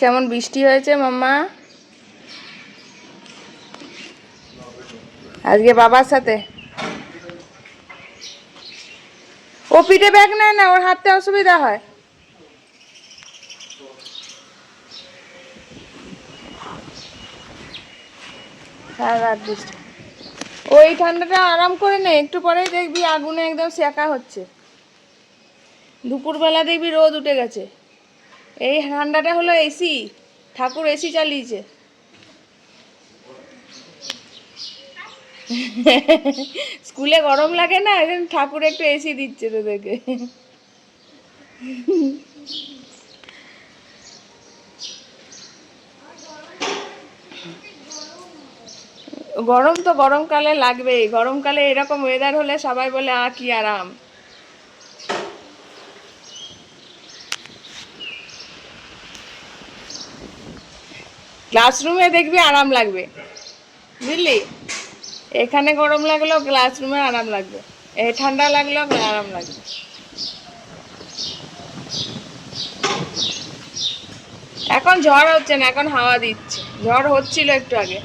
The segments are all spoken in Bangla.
কেমন বৃষ্টি হয়েছে মাম্মা আজকে বাবার সাথে? ও পিঠে ব্যাগ নেয় না, ওর হাঁটতে অসুবিধা হয়। হ্যাঁ রাত বৃষ্টি। ওই ঠান্ডাটা আরাম করে নে, একটু পরেই দেখবি আগুনে একদম সেকা হচ্ছে। দুপুরবেলা দেখবি রোদ উঠে গেছে। এই ঠান্ডাটা হলো এসি, ঠাকুর এসি চালিয়েছে। স্কুলে গরম লাগে না, ঠাকুর একটু এসি দিচ্ছে তোদেরকে। গরম তো গরমকালে লাগবেই, গরমকালে এরকম ওয়েদার হলে সবাই বলে কি আরাম। ক্লাসরুমে দেখবি আরাম লাগবে, বুঝলি? এখানে গরম লাগলেও ক্লাসরুমে আরাম লাগবে, এই ঠান্ডা লাগলেও আরাম লাগবে। এখন ঝড় হচ্ছে না, এখন হাওয়া দিচ্ছে। ঝড় হচ্ছিল একটু আগে।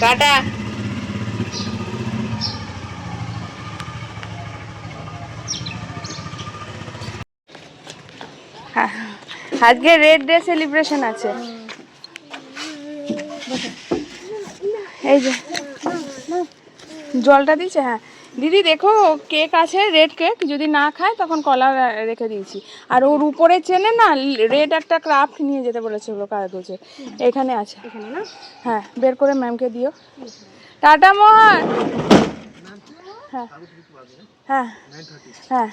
টাটা। আজকে রেড ডে সেলিব্রেশন আছে। এই যে জলটা দিচ্ছে। হ্যাঁ দিদি দেখো, কেক আছে, রেড কেক, যদি না খায় তখন কলা রেখে দিয়েছি। আর ওর উপরে চেনে না, রেড একটা ক্রাফট নিয়ে যেতে বলেছে ওগুলো কাগজে, এখানে আছে। হ্যাঁ বের করে ম্যামকে দিও। টাটা মোহন। হ্যাঁ হ্যাঁ হ্যাঁ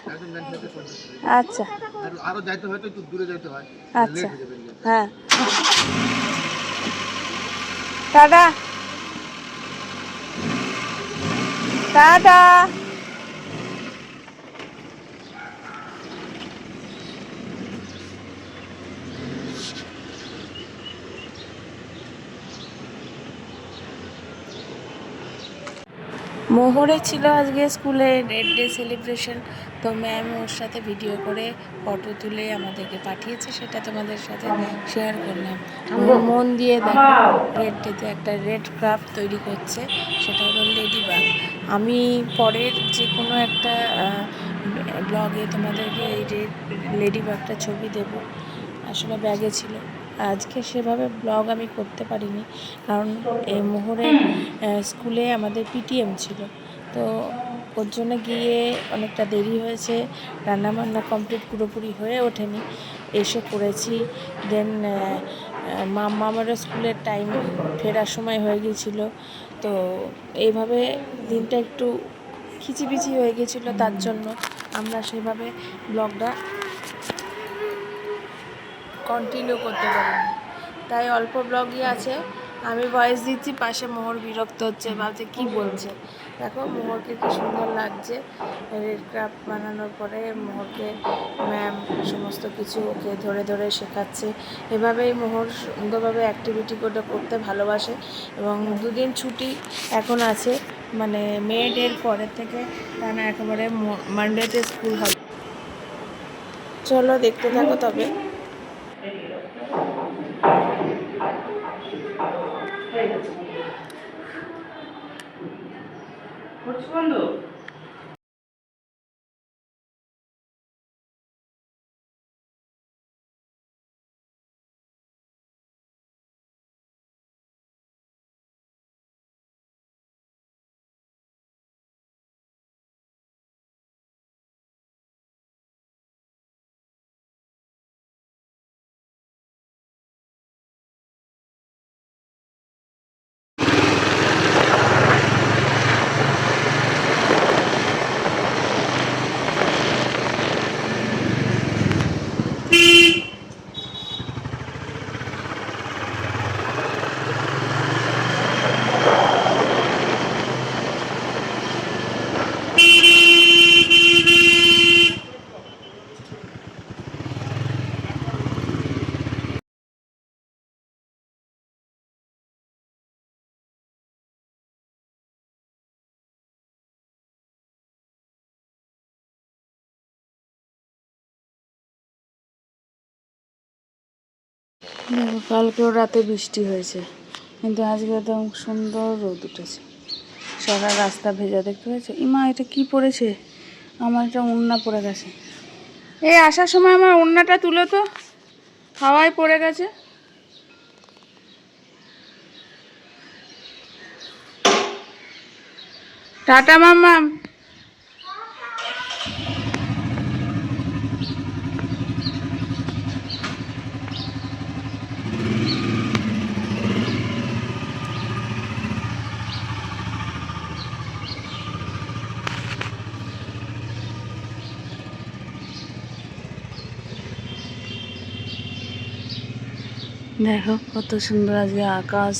আচ্ছা আচ্ছা হ্যাঁ টাটা টাটা। মোহরে ছিল আজকে স্কুলে রেড ডে সেলিব্রেশন, তো ম্যাম ওর সাথে ভিডিও করে ফটো তুলে আমাদেরকে পাঠিয়েছে, সেটা তোমাদের সাথে শেয়ার করলাম। মন দিয়ে দেখো, রেড ডেতে একটা রেড ক্রাফট তৈরি করছে, সেটা হলো লেডি বাগ। আমি পরের যে কোনো একটা ব্লগে তোমাদেরকে এই রেড লেডি বাগটা ছবি দেব। আসলে ব্যাগে ছিল, আজকে সেভাবে ব্লগ আমি করতে পারিনি, কারণ এই মোহরে স্কুলে আমাদের পিটিএম ছিল, তো ওর জন্য গিয়ে অনেকটা দেরি হয়েছে, রান্নাবান্না কমপ্লিট পুরোপুরি হয়ে ওঠেনি, এসে করেছি। দেন মামারও স্কুলের টাইম ফেরার সময় হয়ে গিয়েছিল, তো এইভাবে দিনটা একটু খিচিবিচি হয়ে গেছিলো, তার জন্য আমরা সেভাবে ব্লগটা কন্টিনিউ করতে পারিনি, তাই অল্প ব্লগই আছে। আমি ভয়েস দিচ্ছি, পাশে মোহর বিরক্ত হচ্ছে, ভাবছে কি বলছে। দেখো মোহরকে কি সুন্দর লাগছে রেড ক্রাফট বানানোর পরে। মোহরকে ম্যাম সমস্ত কিছু ওকে ধরে ধরে শেখাচ্ছে। এভাবেই মোহর সুন্দরভাবে অ্যাক্টিভিটিগুলো করতে ভালোবাসে। এবং দুদিন ছুটি এখন আছে, মানে মে ডের পরের থেকে, কারণ একেবারে মানডেতে স্কুল হবে। চলো দেখতে থাকো তবে। বন্ধু দেখো কালকেও রাতে বৃষ্টি হয়েছে, কিন্তু আজকে একদম সুন্দর রোদ উঠেছে। সারা রাস্তা ভেজা, দেখতে পাচ্ছ? ইমা এটা কি পড়েছে? আমার একটা ওড়না পড়ে গেছে। এই আসার সময় আমার ওড়নাটা তুলো তো, হাওয়ায় পড়ে গেছে। টাটা মাম্মাম। দেখো কত সুন্দর আজকে আকাশ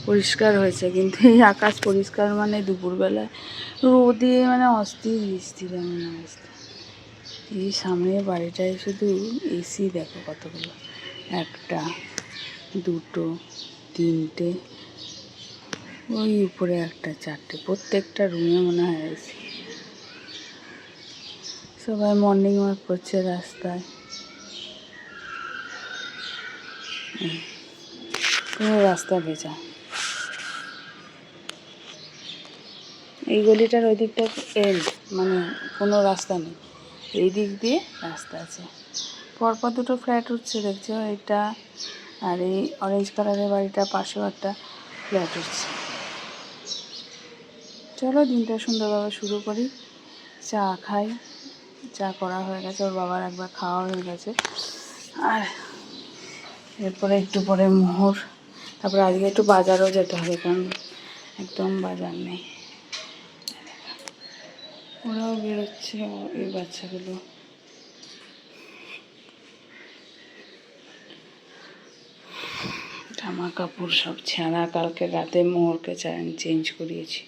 পরিষ্কার হয়েছে, কিন্তু এই আকাশ পরিষ্কার মানে দুপুরবেলায় রোদে মানে অস্থির স্থির এমন অবস্থা। এই সামনের বাড়িটায় শুধু এসি দেখো কতগুলো, একটা, দুটো, তিনটে, ওই উপরে একটা, চারটে, প্রত্যেকটা রুমে মনে হয় এসি। সবাই মর্নিং ওয়াক করছে রাস্তায়। পুরো রাস্তা ভেজা। এই গলিটার ওই দিকটা এন্ড, মানে কোনো রাস্তা নেই, এই দিক দিয়ে রাস্তা আছে। পরপর দুটো ফ্ল্যাট উঠছে দেখছো, এটা আর এই অরেঞ্জ কালারের বাড়িটা পাশেও একটা ফ্ল্যাট উঠছে। চলো দিনটা সুন্দরভাবে শুরু করি। চা খাই, চা করা হয়ে গেছে, ওর বাবার একবার খাওয়া হয়ে গেছে। আর এরপরে একটু পরে মোহর, তারপরে আজকে একটু বাজারও যেতে হবে, কারণ একদম বাজার নেই। ওরাও বেরোচ্ছে, এই বাচ্চাগুলো। জামা কাপড় সব ছেঁড়া, কালকে রাতে মোহরকে চেঞ্জ করিয়েছি।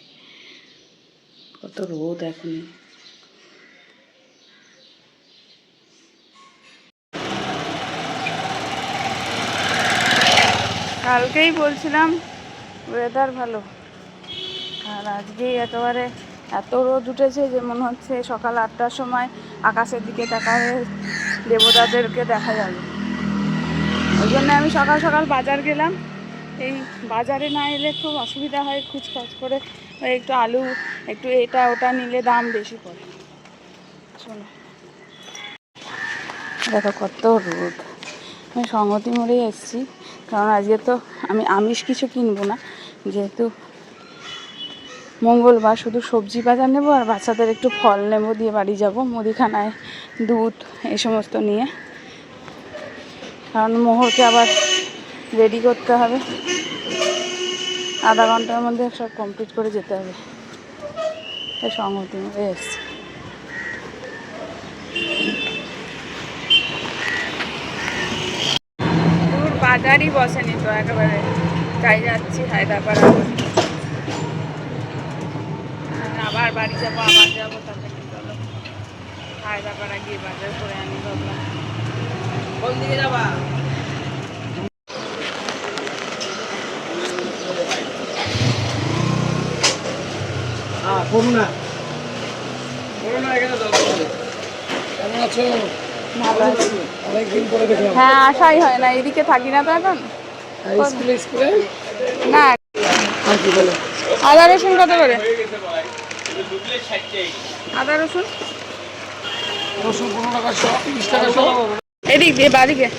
কত রোদ এখনই। কালকেই বলছিলাম ওয়েদার ভালো, আর আজকেই একেবারে এত রোদ উঠেছে যে মনে হচ্ছে সকাল 8টার সময় আকাশের দিকে তাকালে দেবতাদেরকে দেখা যাবে। ওই জন্য আমি সকাল সকাল বাজার গেলাম। এই বাজারে না এলে খুব অসুবিধা হয়, খুচখাচ করে একটু আলু, একটু এটা ওটা নিলে দাম বেশি পড়ে। শোনো দেখো কত রোদ। আমি সংহতি মোড়েই এসেছি, কারণ আজকে তো আমি আমিষ কিছু কিনবো না, যেহেতু মঙ্গলবার, শুধু সবজি বাজার নেবো আর বাচ্চাদের একটু ফল নেবো, দিয়ে বাড়ি যাব মুদিখানায় দুধ এই সমস্ত নিয়ে, কারণ মোহরকে আবার রেডি করতে হবে, আধা ঘন্টার মধ্যে সব কমপ্লিট করে যেতে হবে। তাই সংহতি মোড়ে এসছি। দূর বাজারই বসেনি তো, একেবারে তাই যাচ্ছি হায়দ্রাবাদ, আবার বাড়ি যাবো, আবার যাবো, তাতে কি চলো হায়দ্রাবাদ গিয়ে বাজার করে আনি ভাবলাম। কোন দিকে যাবা? ভালো আছি। হ্যাঁ আসাই হয় না, এদিকে থাকি না তো এখন। না আদা রসুন কত করে? আদা রসুন এদিক দিয়ে বাদিকে।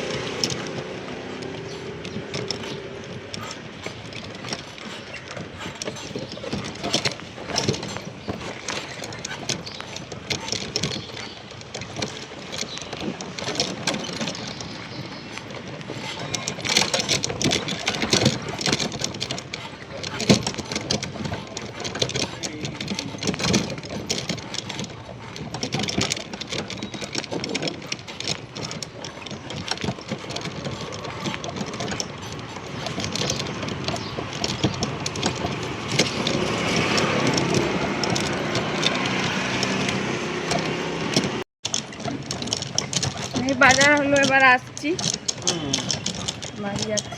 এই বাজার হলো, এবার আসছি বাড়ি যাচ্ছি।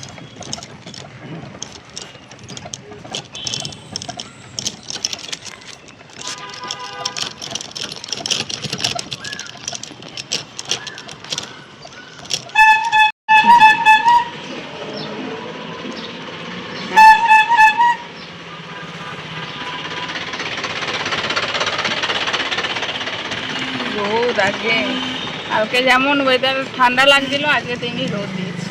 আজকে কালকে যেমন ওয়েদার ঠান্ডা লাগছিল আজকে তেমনি রোদ দিয়েছে।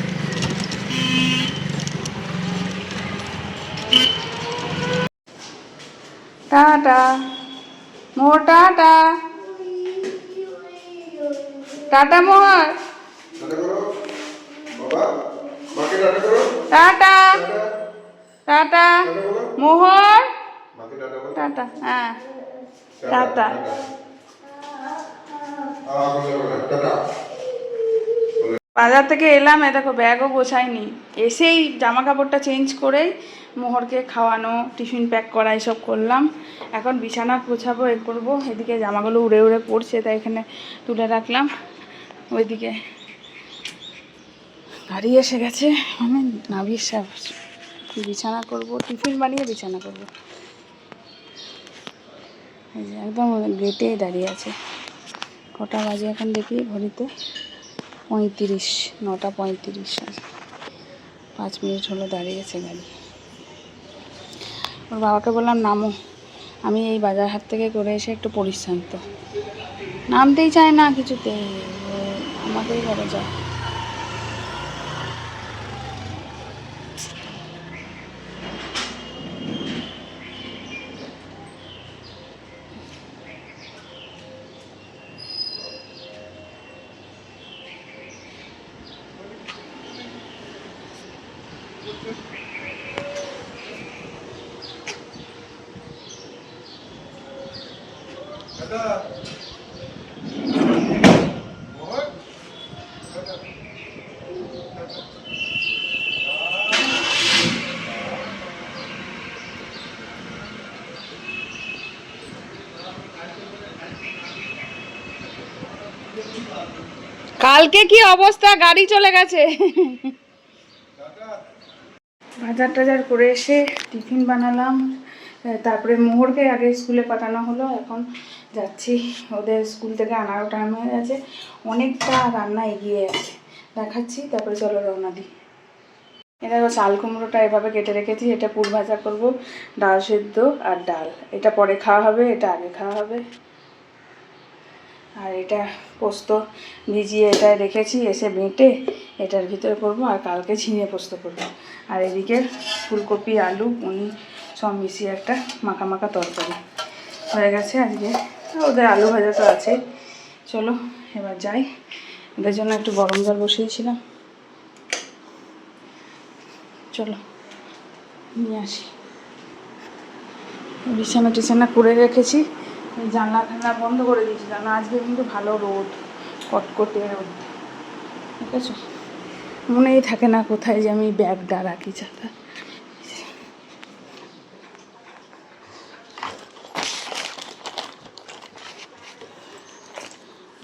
টাটা মোহর, টাটা টাটা মোহর, টাটা টাটা মোহর, টাটা। হ্যাঁ টাটা। বাজার থেকে এলাম, দেখো ব্যাগও গোছাইনি, এসেই জামা কাপড়টা চেঞ্জ করেই মোহরকে খাওয়ানো, টিফিন প্যাক করা এসব করলাম। এখন বিছানা গোছাবো, এ করবো। এদিকে জামাগুলো উড়ে উড়ে পড়ছে, তাই এখানে তুলে রাখলাম। ওইদিকে গাড়ি এসে গেছে, মানে নাবিশ্বাস বিছানা করব, টিফিন বানিয়ে বিছানা করব। এই যে একদম গেটেই দাঁড়িয়ে আছে। কটা বাজে এখন দেখি ঘড়িতে, 35, 9:35 আছে। 5 মিনিট হলো দাঁড়িয়েছে গাড়ি। ওর বাবাকে বললাম নামো, আমি এই বাজার হাট থেকে করে এসে একটু পরিশ্রান্ত। নামতেই চায় না কিছুতেই, আমাকেই বলে যায়। কালকে কি অবস্থা, গাড়ি চলে গেছে। বাজার টাজার করে এসে টিফিন বানালাম, তারপরে মোহরকে আগে স্কুলে পাঠানো হলো। এখন যাচ্ছি, ওদের স্কুল থেকে আনারও টাইম হয়ে গেছে, অনেকটা রান্না এগিয়ে আছে, দেখাচ্ছি। তারপরে চলো রওনা দিই। এটা চাল কুমড়োটা এভাবে কেটে রেখেছি, এটা পুর ভাজা করবো, ডাল সেদ্ধ আর ডাল। এটা পরে খাওয়া হবে, এটা আগে খাওয়া হবে। আর এটা পোস্ত ভিজিয়ে এটা রেখেছি, এসে বেটে এটার ভিতরে করবো, আর কালকে ঝিঙে পোস্ত করবো। আর এদিকে ফুলকপি, আলু, পনির সব মিশিয়ে একটা মাখা মাখা তরকারি হয়ে গেছে আজকে। ওদের আলু ভাজা তো আছে। চলো এবার যাই, ওদের জন্য একটু গরম জল বসিয়েছিলাম, চলো নিয়ে আসি। বিছানা টিছানা করে রেখেছি, জানলা ঠান্ডা বন্ধ করে দিয়েছিলাম। আজকে কিন্তু ভালো রোদ, কটকটে রোদ, ঠিক আছে। মনেই থাকে না কোথায় যে আমি ব্যাগটা রাখি, ছাতা।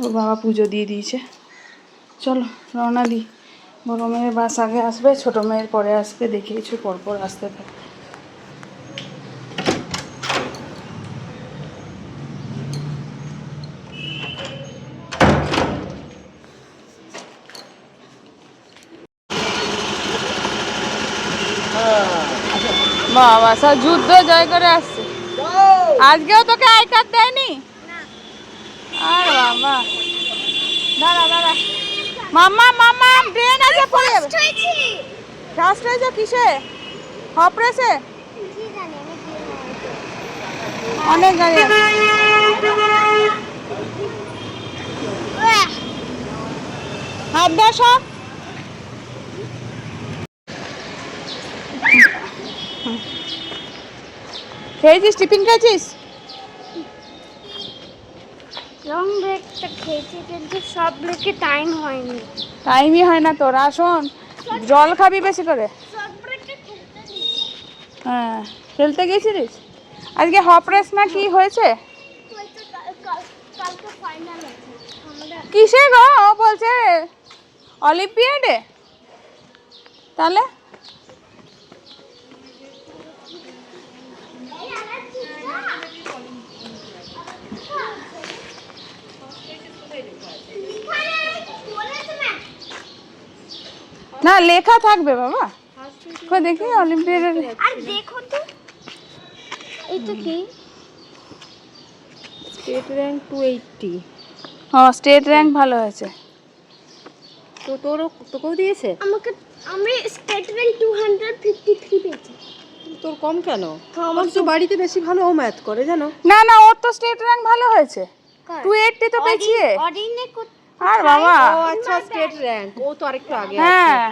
ওর বাবা পুজো দিয়ে দিয়েছে, চলো রওনা দিই। বড় মেয়ের বাস আগে আসবে, ছোটো মেয়ের পরে আসবে, দেখিয়েছি পরপর আসতে থাকে। বাবা সব যুদ্ধ জয় করে আসছে। আজকেও তোকে আই কার্ড দেয়নি? আর বাবা দাঁড়া দাঁড়া, মাম্মা মাম্মা ট্রেন আছে পড়ে যাবে। ফার্স্ট হয়েছে কিসে? হপরেসে? অনেক গাড়ি আছে। হাত দাও সব। খেয়েছিস, টিফিন খেয়েছিস? লং ব্রেকটা খেয়েছি, কিন্তু সব ব্রেকে টাইম হয়নি। টাইমই হয় না তোর। শোন, জল খাবি বেশি করে। সব ব্রেকে খেলতে দিয়েছে। হ্যাঁ খেলতে গেছিলিস? আজকে হপ রেস না কি হয়েছে? কালকে ফাইনাল আছে আমাদের। কিসে গো? ও বলছে অলিম্পিয়াডে। তাহলে না লেখা থাকবে বাবা, কই দেখি অলিম্পিয়াডে। আর দেখো তো এটা কি? State rank 280। হ্যাঁ, স্টেট র্যাঙ্ক ভালো হয়েছে। তো তোকেও দিয়েছে? আমি স্টেট র্যাঙ্ক 253 পেয়েছি। তোর কম কেন? আমার তো বাড়িতে বেশি ভালো ও ম্যাথ করে জানো। না না, ওর তো স্টেট র্যাঙ্ক ভালো হয়েছে, 280 তো পেয়েছি। অডিনে আর বাবা, ও আচ্ছা, স্টেট র্যাঙ্ক। ও তো আরেকটু আগে আছে। হ্যাঁ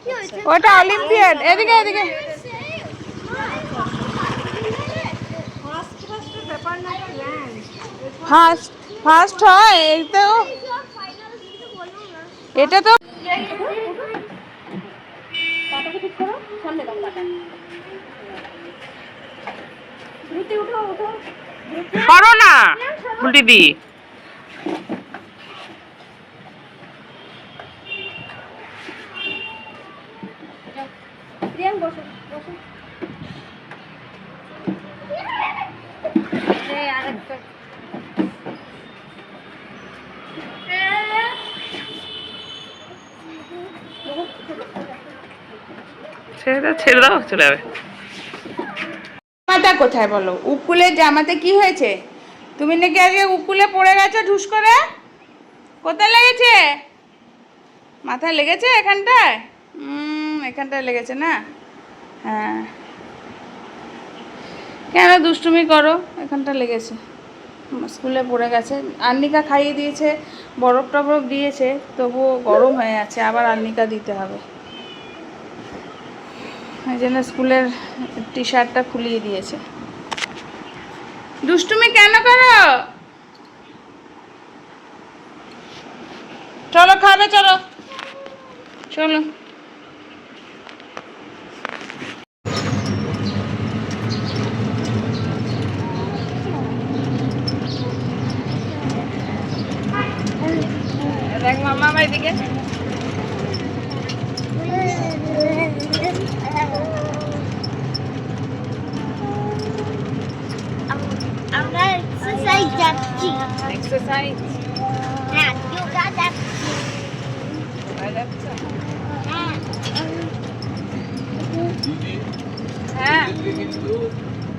কি হয়েছে? ওটা অলিম্পিয়াড। এদিকে এদিকে, ফার্স্ট ফার্স্ট হয় এই তো, এটা তো করো না উল্টি দি। ছেড়ে দাও, চলে যাবে। জামাটা কোথায় বলো? উকুলের জামাতে কি হয়েছে? তুমি নাকি আজকে উকুলে পড়ে গেছো ঢুস করে? কোথায় লেগেছে? মাথায় লেগেছে এখানটায়? এখানটায় লেগেছে না? হ্যাঁ, কেন দুষ্টুমি করো? এখানটা লেগেছে, স্কুলে পড়ে গেছে। আর্নিকা খাইয়ে দিয়েছে, বরফ টরফ দিয়েছে, তবুও গরম হয়ে আছে, আবার আর্নিকা দিতে হবে। এই জন্য স্কুলের টি শার্টটা খুলিয়ে দিয়েছে। দুষ্টুমি কেন করো? চলো খাবে, চলো চলো। দেখ মামা এদিকে। আমরা এক্সারসাইজ যাচ্ছি। এক্সারসাইজ হ্যাঁ, যোগা যাচ্ছি। হ্যাঁ কিন্তু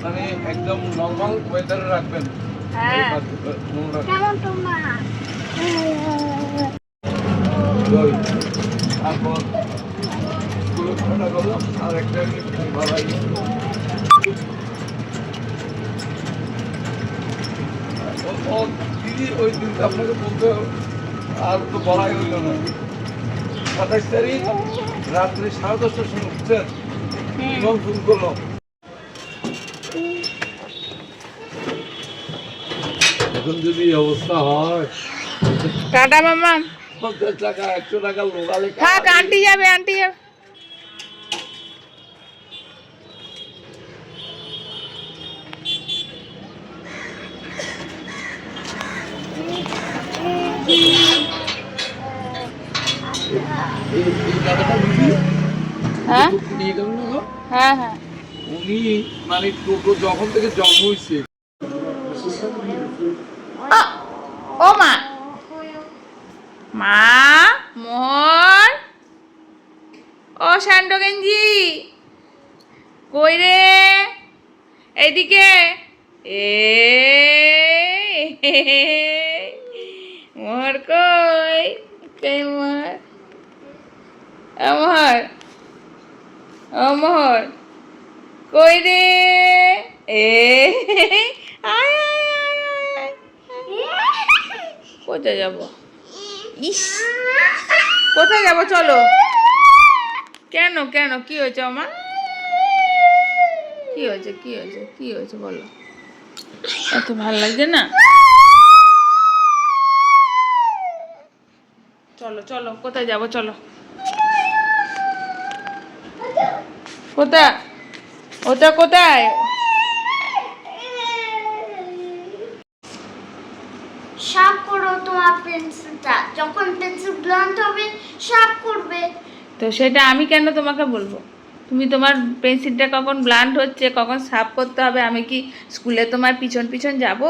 মানে একদম নর্মাল ওয়েদারে রাখবেন। হ্যাঁ, কেমন তোমরা? দই তারপর স্কুলে পড়া করলো আর একটা ভালাই দিদি ওই দিনটা আপনাকে বলতে আর তো বলাই হইল না। 27 তারিখ রাত্রে 10:30টার সময় উঠছেন, ইমাম ফোন করলো। এখন যদি এই অবস্থা হয়, টাটা মামা। 50 টাকা 100 টাকা লোকালে থাক, আন্টি যাবে, আন্টি যাবে। এই টাকাটা দিদি হ্যাঁ নিয়ে গেল না গো? হ্যাঁ হ্যাঁ, উনি মানে টোটো যখন থেকে জন্ম হয়েছে ও মা, মা মোহন, ও স্যান্ডো গেঞ্জি কই রে? এইদিকে এ মোহর কই? কই মোহর? মোহর, ও মোহর কই রে? এ আয় আয় আয় আয়। কোথায় যাব? ইস, কোথায় যাব? চলো। কেন কেন, কি হয়েছে আমার? কি হয়েছে, কি হয়েছে, কি হয়েছে বলো? এত ভালো লাগছে না? চলো চলো, কোথায় যাব? চলো। কোথায়? ওটা কোথায়? শার্প করো তোমার পেন্সিলটা। যখন পেন্সিল ব্লান্ট হবে শার্প করবে। তো সেটা আমি কেন তোমাকে বলবো? তুমি তোমার পেন্সিলটা কখন ব্লান্ট হচ্ছে, কখন সাফ করতে হবে, আমি কি স্কুলে তোমার পিছন পিছন যাব?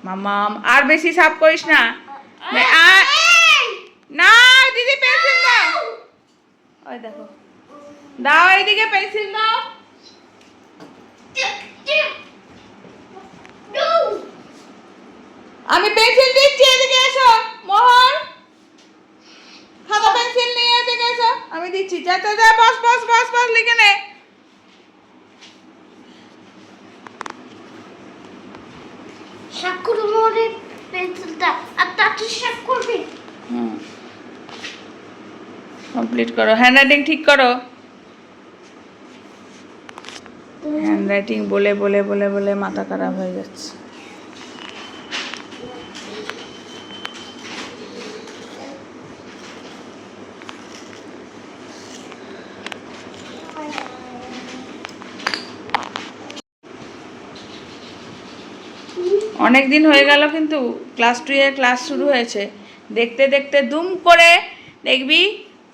মামাম, আর বেশি সাফ করিস না। না দিদি, পেন্সিল দাও। ওই দেখো, দাও এইদিকে পেন্সিল দাও। আমি পেন্সিল দিচ্ছি, এদিকে এসো মোহন, খাতা পেন্সিল নিয়ে এদিকে এসো, আমি দিচ্ছি। যা যা যা, বস বস বস বস, লিখে নে। স্বাক্ষর মোহরের পেন্সিলটা আর তাতে স্বাক্ষরবে। হুম, কমপ্লিট করো, হ্যান্ডরাইটিং ঠিক করো। হ্যান্ডরাইটিং বলে বলে বলে বলে মাথা খারাপ হয়ে যাচ্ছে। অনেক দিন হয়ে গেল কিন্তু ক্লাস 2 এর ক্লাস শুরু হয়েছে, দেখতে দেখতে দুম করে দেখবি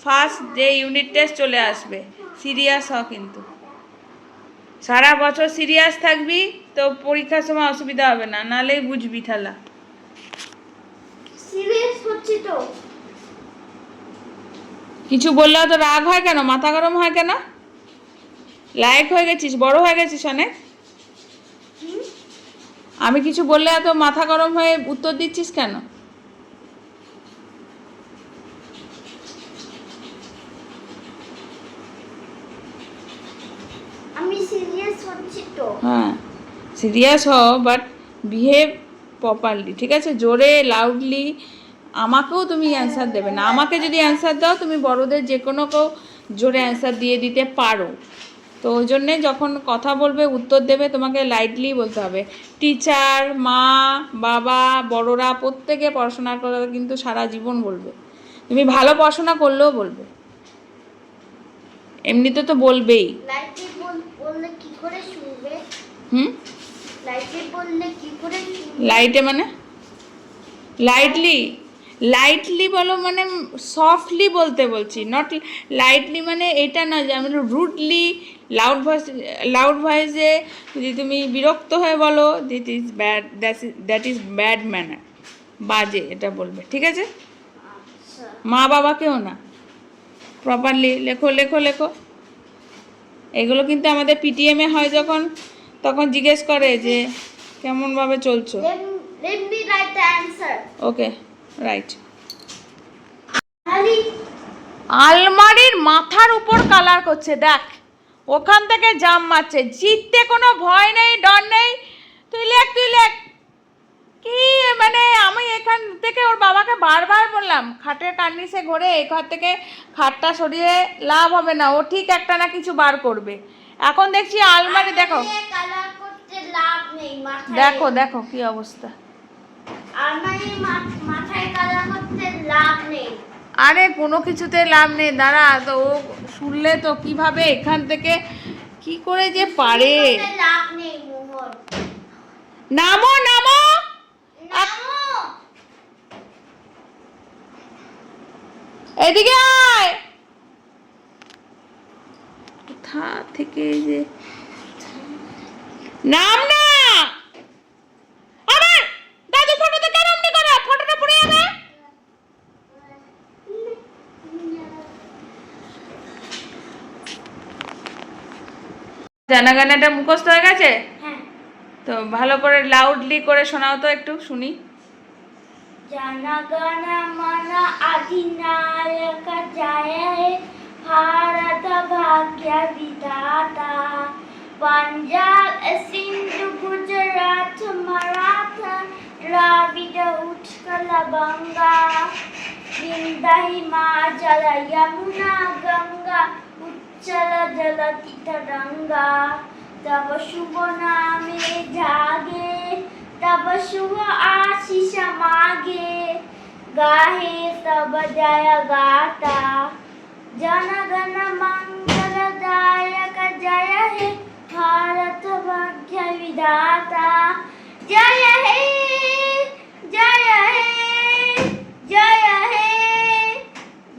ফার্স্ট যে ইউনিট টেস্ট চলে আসবে। সিরিয়াস হ কিন্তু, সারা বছর সিরিয়াস থাকবি তো পরীক্ষার সময় অসুবিধা হবে না, নাহলে বুঝবি ঠেলা। সিরিয়াস হচ্ছে তো। কিছু বললেও তো রাগ হয় কেন, মাথা গরম হয় কেন? লায়ক হয়ে গেছিস, বড় হয়ে গেছিস অনেক। আমি কিছু বললে এত মাথা গরম হয়ে উত্তর দিচ্ছিস কেন? আমি সিরিয়াস হচ্ছি তো। হ্যাঁ, সিরিয়াস হ, বাট বিহেভ প্রপারলি, ঠিক আছে? জোরে লাউডলি আমাকেও তুমি অ্যান্সার দেবে না। আমাকে যদি অ্যান্সার দাও, তুমি বড়দের যে কোনো কেউ জোরে অ্যান্সার দিয়ে দিতে পারো। তো ওই জন্যে যখন কথা বলবে, উত্তর দেবে, তোমাকে লাইটলি বলতে হবে। টিচার, মা, বাবা, বড়রা প্রত্যেকে পড়াশোনা করে কিন্তু সারা জীবন বলবে। তুমি ভালো পড়াশোনা করলেও বলবে, এমনিতে তো বলবেই। লাইটে বললে কি করে শুনবে? হুম, লাইটে বললে কি করে শুনবে? লাইটে মানে লাইটলি, লাইটলি বলো মানে সফটলি বলতে বলছি, নট লাইটলি মানে এটা না যে আমি রুডলি লাউড ভয়েসে যদি তুমি বিরক্ত হয়ে বলো this is bad, that is bad manner, বাজে এটা বলবে, ঠিক আছে? আচ্ছা। মা বাবাকেও না, প্রপারলি লেখো লেখো লেখো। এগুলো কিন্তু আমাদের পিটিএমে হয় যখন, তখন জিজ্ঞেস করে যে কেমনভাবে চলছো। Let me write the answer. Okay, right. Ali, আলমারির মাথার উপর কালার করছে, দেখ ওখান থেকে জাম মারছে। জিততে কোনো ভয় নেই, ডর নেই, তুই লেখ তুই লেখ। কি মানে আমি এখান থেকে ওর বাবাকে বারবার বললাম খাটের কার্নিসে ঘরে এই ঘর থেকে খাটটা সরিয়ে লাভ হবে না, ও ঠিক একটা না কিছু বার করবে। এখন দেখছি আলমারি, দেখো কালার করতে লাভ নেই মাথায়। দেখো দেখো কি অবস্থা। আলমারি মাথায় কালার করতে লাভ নেই। আরে কোনো কিছুতে লাভ নেই, দাঁড়া তো ও শুনলে তো কিভাবে এখান থেকে কি করে যে পারে। করতে লাভ নেই মোহর। নামো নামো, নামো। এদিকে আয়। কোথা থেকে যে নাম না, আবার দাদু ফটোতে কেন এমনি করো, ফটোটা পড়ে যাবে। জানা গানাটা মুখস্থ হয়ে গেছে হ্যাঁ। তো ভালো করে লাউডলি করে শোনাও তো একটু শুনি। जनगण मन अधिनायक जय हे भारत भाग्य विधाता पंजाब सिंधु गुजरात मराठा द्राविड उत्कल बंगा विंध्य हिमाचल यमुना गंगा उच्चल जलति तरंगा तब शुभ नामे जागे तब शुभ आशीष मागे गाहे तब जय गाता जनगण मंगलदायक जय हे भारत भाग्य विधाता जय हे जय हे जय हे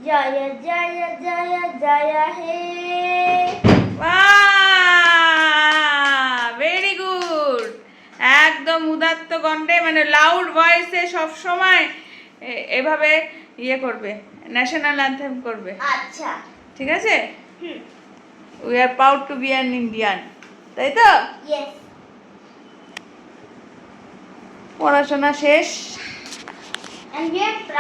जय जय जय जय हे। ভেরি গুড, একদম উদাত্ত কণ্ঠে মানে লাউড ভয়েসে সব সময় এভাবে ইয়ে করবে, ন্যাশনাল অ্যানথেম করবে, আচ্ছা ঠিক আছে? We are proud to be an Indian, তাই তো? ইয়েস। পড়াশোনা শেষ। And we have